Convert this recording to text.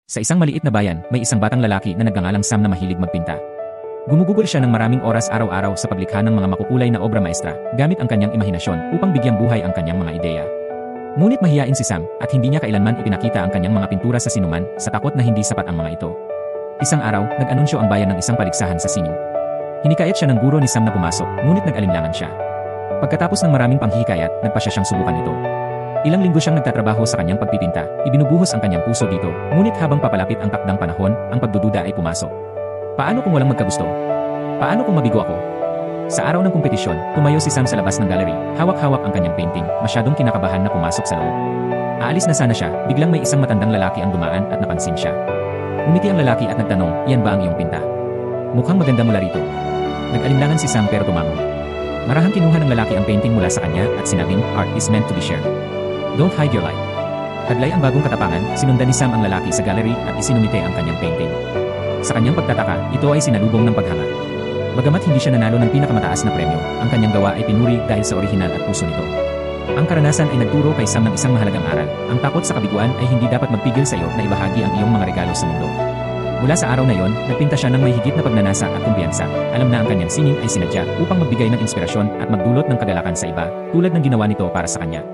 Sa isang maliit na bayan, may isang batang lalaki na nagngangalang Sam na mahilig magpinta. Gumugugol siya ng maraming oras araw-araw sa paglikha ng mga makukulay na obra maestra, gamit ang kanyang imahinasyon upang bigyang buhay ang kanyang mga ideya. Ngunit mahiyain si Sam at hindi niya kailanman ipinakita ang kanyang mga pintura sa sinuman sa takot na hindi sapat ang mga ito. Isang araw, nag-anunsyo ang bayan ng isang paligsahan sa sining. Hinikayat siya ng guro ni Sam na pumasok, ngunit nag-alinlangan siya. Pagkatapos ng maraming panghihikayat, nagpasya siyang subukan ito. Ilang linggo siyang nagtatrabaho sa kanyang pagpipinta, ibinubuhos ang kanyang puso dito, ngunit habang papalapit ang takdang panahon, ang pagdududa ay pumasok. Paano kung walang magkagusto? Paano kung mabigo ako? Sa araw ng kompetisyon, tumayo si Sam sa labas ng gallery, hawak-hawak ang kanyang painting, masyadong kinakabahan na pumasok sa loob. Aalis na sana siya, biglang may isang matandang lalaki ang dumaan at napansin siya. Umiti ang lalaki at nagtanong, "Iyan ba ang iyong pinta? Mukhang maganda mula rito." Nag-alinlangan si Sam pero tumango. Marahang kinuha ng lalaki ang painting mula sa kanya at sinabing, "Art is meant to be shared. Don't hide your light." Hadlay ang bagong katapangan, sinundan ni Sam ang lalaki sa gallery at isinumite ang kanyang painting. Sa kanyang pagtataka, ito ay sinalubong ng paghanga. Bagamat hindi siya nanalo ng pinakamataas na premyo, ang kanyang gawa ay pinuri dahil sa orihinal at puso nito. Ang karanasan ay nagturo kay Sam ng isang mahalagang aral. Ang takot sa kabiguan ay hindi dapat magpigil sa iyo na ibahagi ang iyong mga regalo sa mundo. Mula sa araw na yon, nagpinta siya ng may higit na pagnanasa at kumpiyansa. Alam na ang kanyang sining ay sinadya upang magbigay ng inspirasyon at magdulot ng kagalakan sa iba, tulad ng ginawa nito para sa kanya.